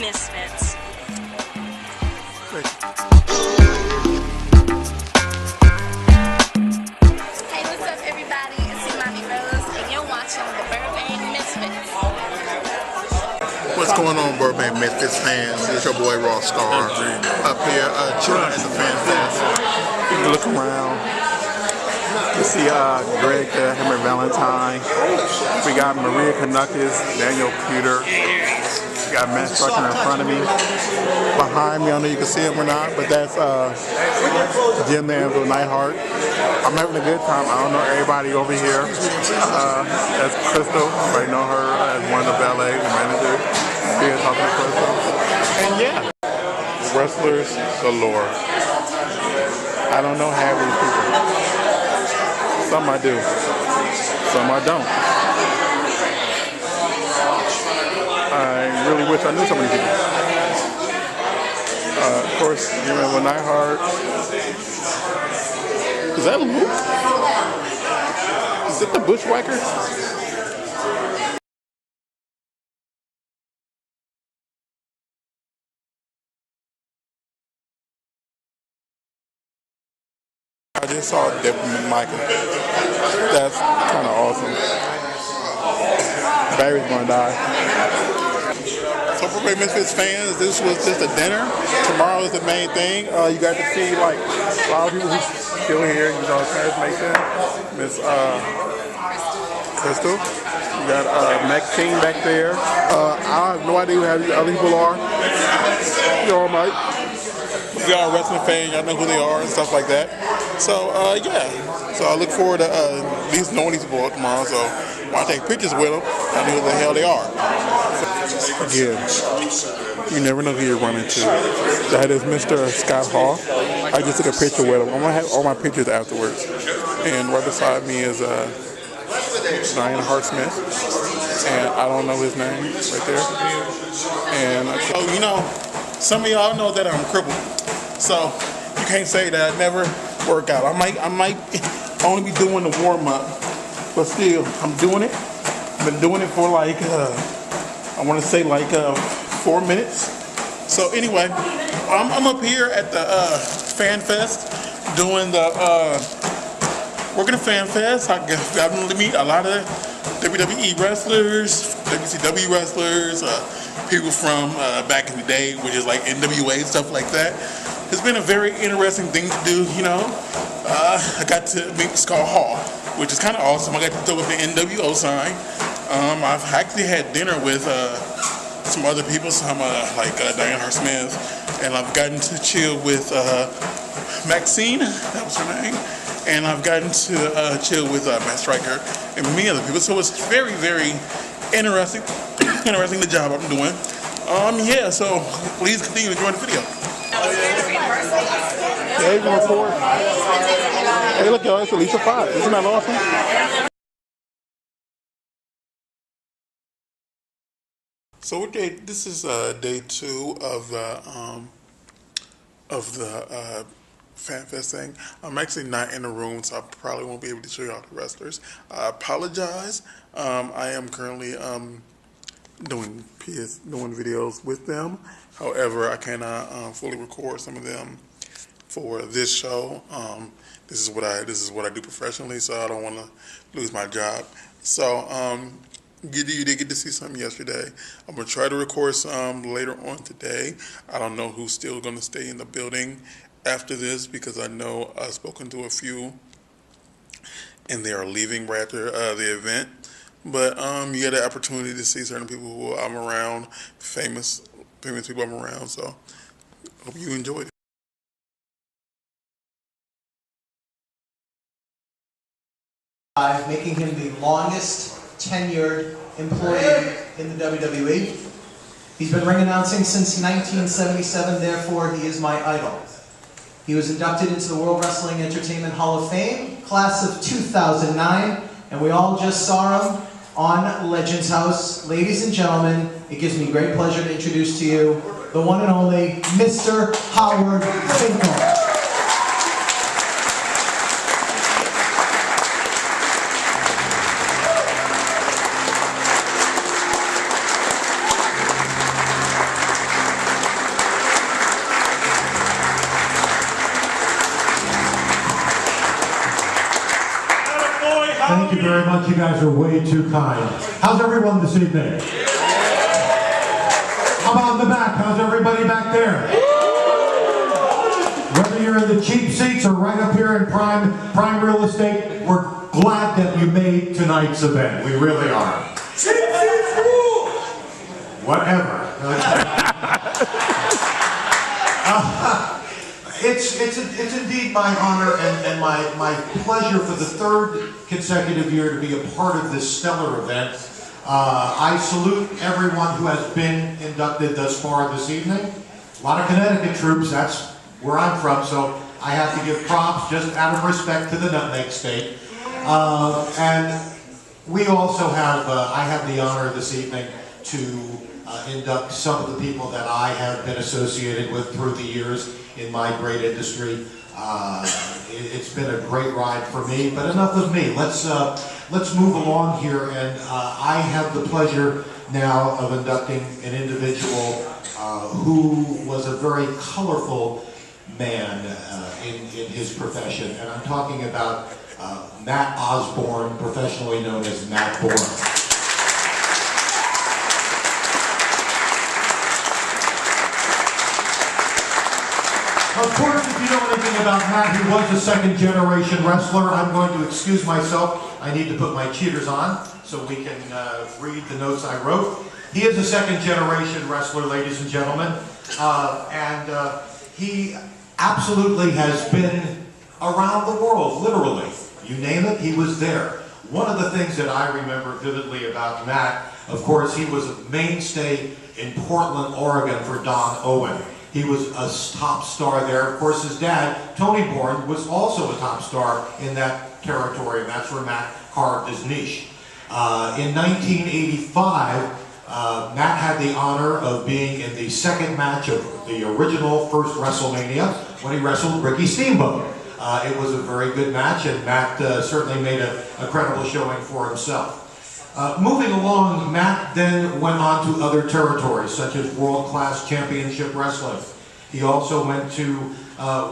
Misfits. Hey, what's up, everybody? It's Imani Rose, and you're watching the Burbank Misfits. What's going on, Burbank Misfits fans? It's your boy Rawstarr up here chilling at the Fan Fest. You can look around. You see Greg there, Henry Valentine. We got Maria Kanukis, Daniel Peter. We got Matt Strucker in front of me. Behind me, I don't know you can see him or not, but that's Jim Danville, Nightheart. I'm having a good time. I don't know everybody over here. That's Crystal. Everybody know her as one of the valet, the manager. Here talking to Crystal. And yeah, wrestlers galore. I don't know half these people. Some I do, some I don't. I really wish I knew some of these people. Of course, you remember Nightheart. Is that Luke? Is it the Bushwhacker? I just saw Deborah Michael. That's kind of awesome. Barry's gonna die. So for Burbank Misfits fans, this was just a dinner. Tomorrow is the main thing. You got to see like a lot of people who's still here. You know, transformation. Miss Crystal. You got Maxine back there. I have no idea who the other people are. You all might. If y'all wrestling fans, y'all know who they are and stuff like that. So yeah, so I look forward to at least knowing these people tomorrow. So when I take pictures with them, I know who the hell they are. Again, you never know who you're running to. That is Mr. Scott Hall. I just took a picture with him. I'm gonna have all my pictures afterwards. And right beside me is Diane Hart-Smith, and I don't know his name right there. And so you know, some of y'all know that I'm crippled, so you can't say that I never work out. I might only be doing the warm up, but still, I'm doing it. I've been doing it for like I want to say like 4 minutes. So anyway, I'm up here at the Fan Fest doing the working the Fan Fest. I got to meet a lot of WWE wrestlers, WCW wrestlers, people from back in the day, which is like NWA, stuff like that. It's been a very interesting thing to do, you know. I got to meet Scott Hall, which is kind of awesome. I got to throw with the NWO sign. I've actually had dinner with some other people, some like Diane Hart-Smith, and I've gotten to chill with Maxine, that was her name, and I've gotten to chill with Matt Striker and many other people. So it's very, very interesting, the job I'm doing. Yeah, so please continue to enjoy the video. Yeah, he's going forward. Hey, look, y'all, it's Alicia 5. Isn't that awesome? So this is day 2 of the Fan Fest thing. I'm actually not in the room, so I probably won't be able to show you all the wrestlers. I apologize. I am currently doing videos with them. However, I cannot fully record some of them for this show. This is what I do professionally, so I don't want to lose my job. So you did get to see some yesterday. I'm gonna try to record some later on today. I don't know who's still gonna stay in the building after this, because I know I've spoken to a few and they are leaving right after the event. But you get an opportunity to see certain people who I'm around, famous people I'm around. So hope you enjoyed it. Making him the longest tenured employee in the WWE. He's been ring announcing since 1977, therefore he is my idol. He was inducted into the World Wrestling Entertainment Hall of Fame, class of 2009, and we all just saw him on Legends House. Ladies and gentlemen, it gives me great pleasure to introduce to you the one and only Mr. Howard Finkel. very much. You guys are way too kind. How's everyone this evening? How about in the back? How's everybody back there? Whether you're in the cheap seats or right up here in prime real estate, we're glad that you made tonight's event. We really are. Whatever. It's indeed my honor and my pleasure for the third consecutive year to be a part of this stellar event. I salute everyone who has been inducted thus far this evening. A lot of Connecticut troops, that's where I'm from, so I have to give props just out of respect to the Nutmeg State. And we also have, I have the honor this evening to induct some of the people that I have been associated with through the years in my great industry. It's been a great ride for me, but enough of me. Let's move along here, and I have the pleasure now of inducting an individual who was a very colorful man in his profession, and I'm talking about Matt Osborne, professionally known as Matt Bourne. Of course, if you know anything about Matt, he was a second-generation wrestler. I'm going to excuse myself. I need to put my cheaters on so we can read the notes I wrote. He is a second-generation wrestler, ladies and gentlemen, and he absolutely has been around the world, literally. You name it, he was there. One of the things that I remember vividly about Matt, of course, he was a mainstay in Portland, Oregon for Don Owen. He was a top star there. Of course, his dad, Tony Bourne, was also a top star in that territory, and that's where Matt carved his niche. In 1985, Matt had the honor of being in the second match of the original first WrestleMania when he wrestled Ricky Steamboat. It was a very good match, and Matt certainly made a credible showing for himself. Moving along, Matt then went on to other territories, such as World-Class Championship Wrestling. He also went to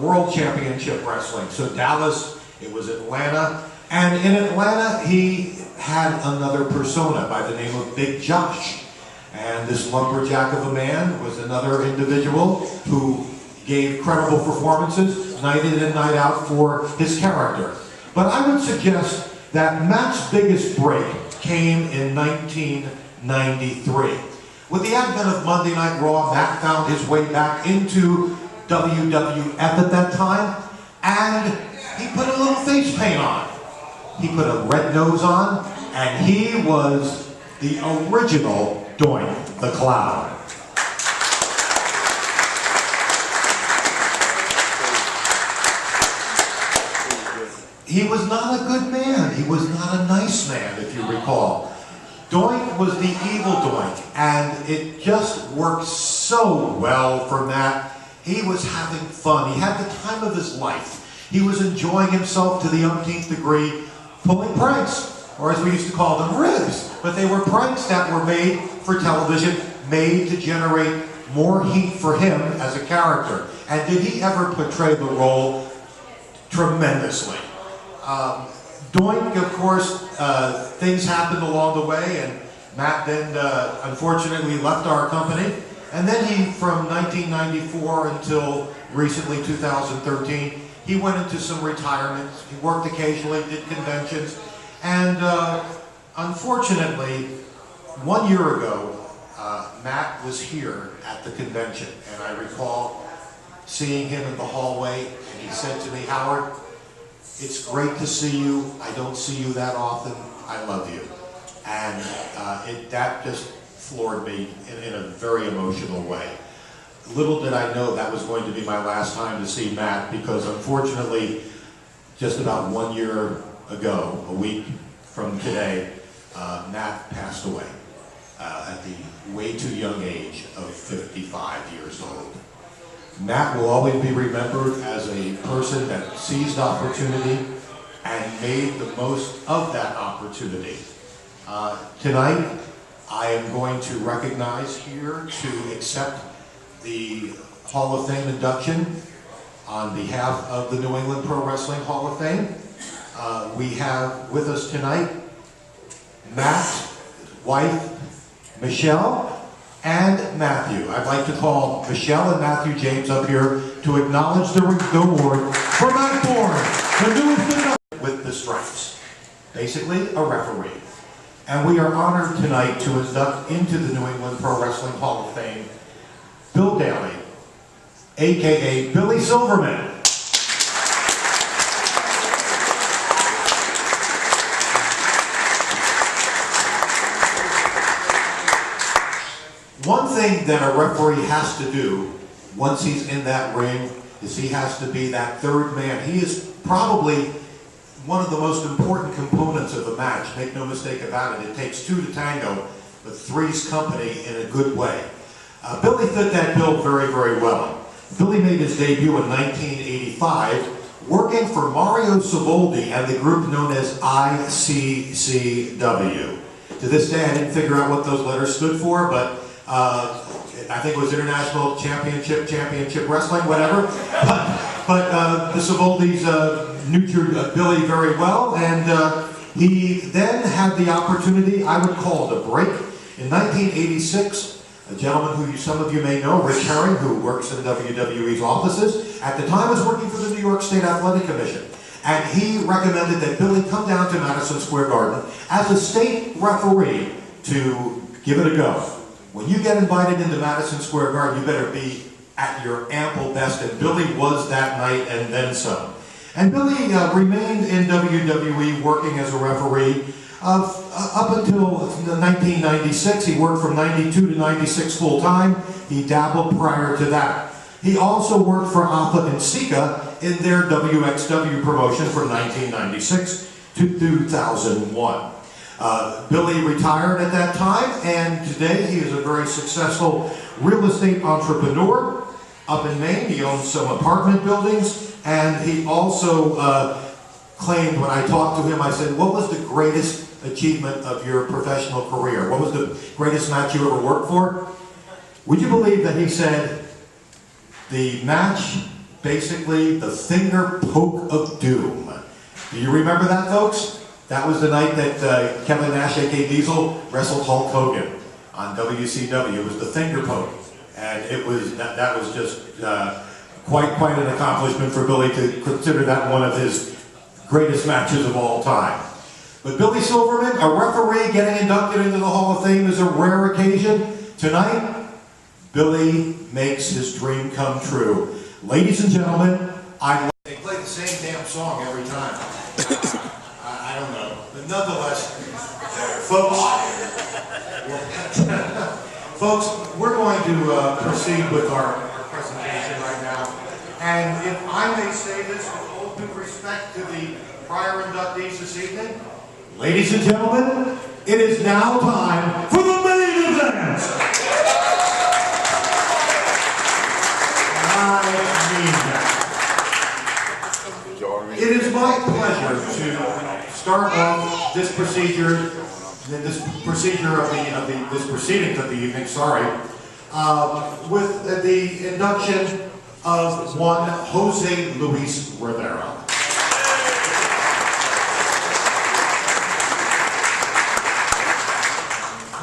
World Championship Wrestling. So Dallas, it was Atlanta, and in Atlanta he had another persona by the name of Big Josh. And this lumberjack of a man was another individual who gave credible performances night in and night out for his character. But I would suggest that Matt's biggest break came in 1993. With the advent of Monday Night Raw, Matt found his way back into WWF at that time, and he put a little face paint on. He put a red nose on, and he was the original Doink the Clown. He was not a good man. He was not a nice man, if you recall. Doink was the evil Doink, and it just worked so well for Matt. He was having fun. He had the time of his life. He was enjoying himself to the umpteenth degree, pulling pranks, or as we used to call them, ribs. But they were pranks that were made for television, made to generate more heat for him as a character. And did he ever portray the role tremendously? Doink, of course, things happened along the way, and Matt then unfortunately left our company. And then he, from 1994 until recently 2013, he went into some retirement. He worked occasionally, did conventions, and unfortunately, 1 year ago, Matt was here at the convention, and I recall seeing him in the hallway, and he said to me, "Howard, it's great to see you. I don't see you that often. I love you." And that just floored me in a very emotional way. Little did I know that was going to be my last time to see Matt, because unfortunately, just about 1 year ago, a week from today, Matt passed away at the way too young age of 55 years old. Matt will always be remembered as a person that seized opportunity and made the most of that opportunity. Tonight, I am going to recognize here to accept the Hall of Fame induction on behalf of the New England Pro Wrestling Hall of Fame. We have with us tonight Matt, wife, Michelle, and Matthew. I'd like to call Michelle and Matthew James up here to acknowledge the award for Matt Bourne, the newest inductee with the stripes. Basically, a referee. And we are honored tonight to induct into the New England Pro Wrestling Hall of Fame Bill Daly, aka Billy Silverman. One thing that a referee has to do once he's in that ring is he has to be that third man. He is probably one of the most important components of a match. Make no mistake about it. It takes two to tango, but three's company in a good way. Billy fit that bill very, very well. Billy made his debut in 1985 working for Mario Savoldi and the group known as ICCW. To this day, I didn't figure out what those letters stood for, but I think it was International Championship Wrestling, whatever. But the Savoldis nurtured Billy very well, and he then had the opportunity, I would call it a break. In 1986, a gentleman who some of you may know, Rich Herring, who works in WWE's offices, at the time was working for the New York State Athletic Commission. And he recommended that Billy come down to Madison Square Garden as a state referee to give it a go. When you get invited into Madison Square Garden, you better be at your ample best, and Billy was that night and then some. And Billy remained in WWE working as a referee up until 1996. He worked from 92 to 96 full-time. He dabbled prior to that. He also worked for Alpha and Sika in their WXW promotion from 1996 to 2001. Billy retired at that time, and today he is a very successful real estate entrepreneur up in Maine. He owns some apartment buildings, and he also claimed, when I talked to him, I said, what was the greatest achievement of your professional career? What was the greatest match you ever worked for? Would you believe that he said, the match, basically, the finger poke of doom. Do you remember that, folks? That was the night that Kevin Nash, a.k.a. Diesel, wrestled Hulk Hogan on WCW. It was the finger poke. And it was that was just quite an accomplishment for Billy to consider that one of his greatest matches of all time. But Billy Silverman, a referee getting inducted into the Hall of Fame, is a rare occasion. Tonight, Billy makes his dream come true. Ladies and gentlemen, they play the same damn song every time. I don't know. But nonetheless, folks, we're going to proceed with our presentation right now. And if I may say this with all due respect to the prior inductees this evening, ladies and gentlemen, it is now time for the main event! I mean that. It is my pleasure to start off this procedure, this proceedings of the evening, with the induction of one Jose Luis Rivera.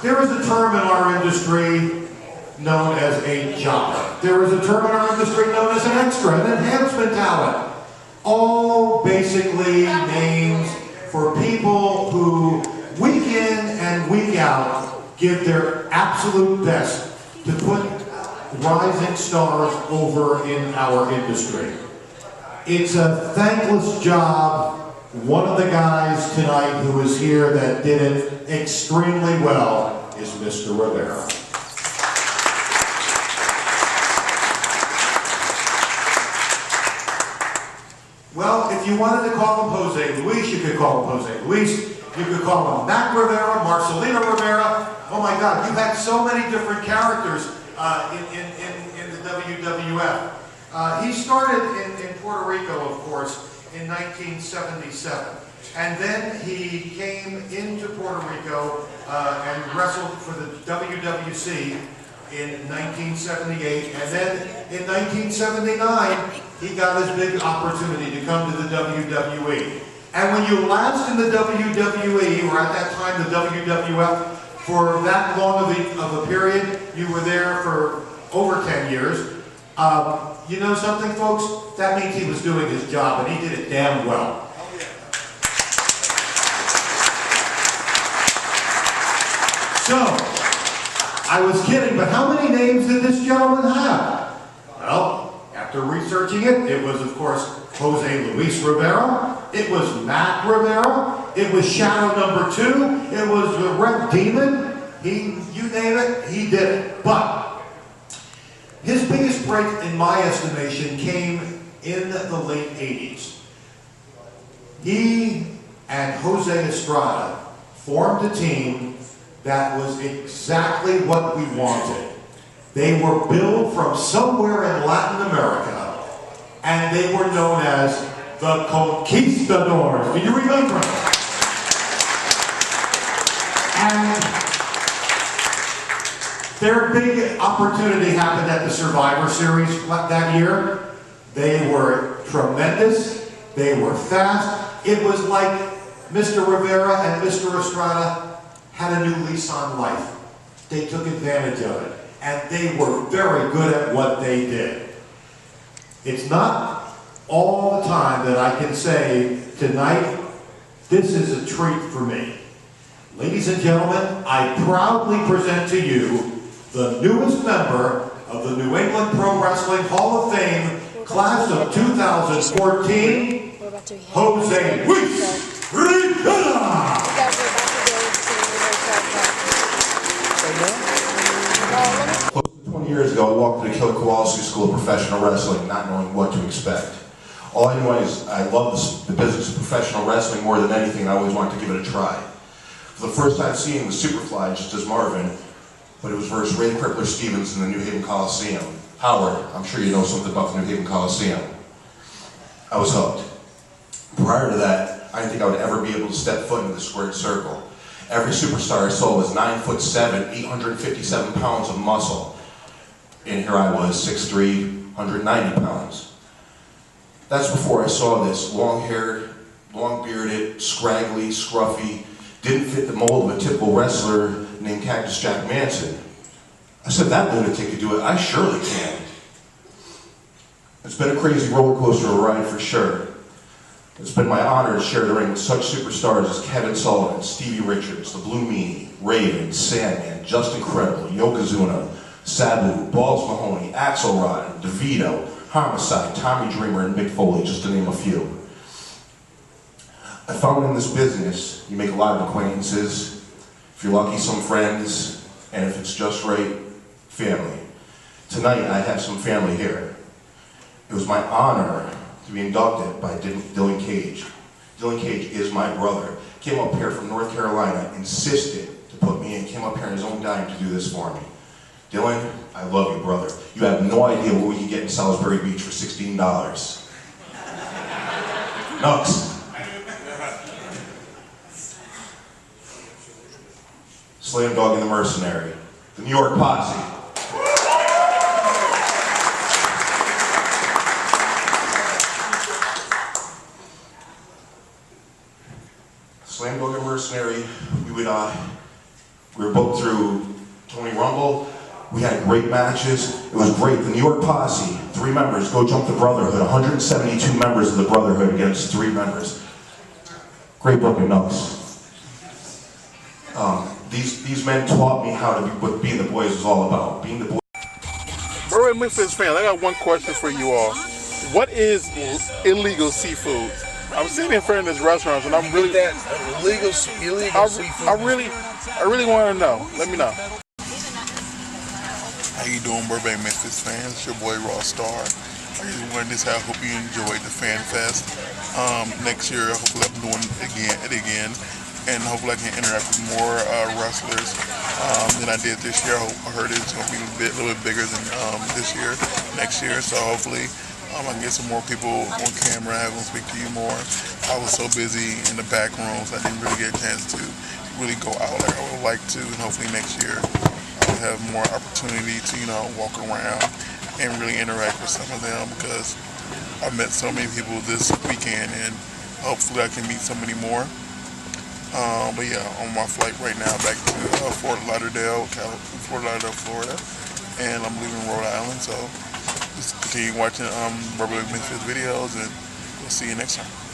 There is a term in our industry known as a jobber. There is a term in our industry known as an extra, an enhancement talent. All basically names for people who week in and week out give their absolute best to put rising stars over in our industry. It's a thankless job. One of the guys tonight who is here that did it extremely well is Mr. Rivera. Well, if you wanted to call him Jose Luis, you could call him Jose Luis. You could call him Mac Rivera, Marcelino Rivera. Oh my God, you've had so many different characters in the WWF. He started in Puerto Rico, of course, in 1977. And then he came into Puerto Rico and wrestled for the WWC in 1978. And then in 1979, he got his big opportunity to come to the WWE. And when you last in the WWE, or at that time the WWF, for that long of a period, you were there for over 10 years. You know something, folks? That means he was doing his job, and he did it damn well. So, I was kidding, but how many names did this gentleman have? Well, after researching it, it was, of course, Jose Luis Rivera, it was Matt Rivera, it was Shadow number 2, it was the Red Demon, you name it, he did it. But his biggest break, in my estimation, came in the late 80s. He and Jose Estrada formed a team that was exactly what we wanted. They were billed from somewhere in Latin America, and they were known as the Conquistadors. Do you remember? And their big opportunity happened at the Survivor Series that year. They were tremendous. They were fast. It was like Mr. Rivera and Mr. Estrada had a new lease on life. They took advantage of it. And they were very good at what they did. It's not all the time that I can say, tonight, this is a treat for me. Ladies and gentlemen, I proudly present to you the newest member of the New England Pro Wrestling Hall of Fame, class of 2014, Jose Luis Rivera! 20 years ago, I walked into Killer Kowalski School of Professional Wrestling, not knowing what to expect. All I knew is I love the business of professional wrestling more than anything, and I always wanted to give it a try. For the first time seeing the Superfly, just as Marvin, but it was versus Ray the Crippler Stevens in the New Haven Coliseum. Howard, I'm sure you know something about the New Haven Coliseum. I was hooked. Prior to that, I didn't think I would ever be able to step foot into the squared circle. Every superstar I saw was 9'7", 857 pounds of muscle. And here I was, 6'3", 190 pounds. That's before I saw this long-haired, long-bearded, scraggly, scruffy, didn't fit the mold of a typical wrestler named Cactus Jack Manson. I said, that lunatic could do it, I surely can. It's been a crazy roller coaster ride for sure. It's been my honor to share the ring with such superstars as Kevin Sullivan, Stevie Richards, the Blue Meanie, Raven, Sandman, Just Incredible, Yokozuna, Sabu, Balls Mahoney, Axelrod, DeVito, Homicide, Tommy Dreamer, and Mick Foley, just to name a few. I found in this business, you make a lot of acquaintances, if you're lucky, some friends, and if it's just right, family. Tonight, I have some family here. It was my honor to be inducted by Dylan Cage. Dylan Cage is my brother. Came up here from North Carolina, insisted to put me in, came up here on his own dime to do this for me. Dylan, I love you, brother. You have no idea what we can get in Salisbury Beach for $16. Nux. Slam Dog and the Mercenary. The New York Posse. Slam Dog and Mercenary, we were booked through Tony Rumble. We had great matches. It was great. The New York Posse, 3 members, go jump the Brotherhood. 172 members of the Brotherhood against 3 members. Great booking, Nux. These men taught me how to be what being the boys is all about. Being the boys. All right, Memphis fans, I got one question for you all. What is illegal seafood? I'm sitting in front of this restaurant, and I'm really illegal seafood. I really want to know. Let me know. How you doing, Burbank, Memphis fans? It's your boy Rawstarr. I just wanted to say I hope you enjoyed the Fan Fest. Next year, hopefully I'm doing it again, and hopefully I can interact with more wrestlers than I did this year. I heard it's going to be a little bit bigger than next year. So hopefully I can get some more people on camera. I will speak to you more. I was so busy in the back rooms, I didn't really get a chance to really go out like I would like to, and hopefully next year I'll have more opportunity to, walk around and really interact with some of them, because I've met so many people this weekend, and Hopefully I can meet so many more. But yeah, on my flight right now back to Fort Lauderdale, Florida, and I'm leaving Rhode Island. So just continue watching Wwe Misfits videos, and we'll see you next time.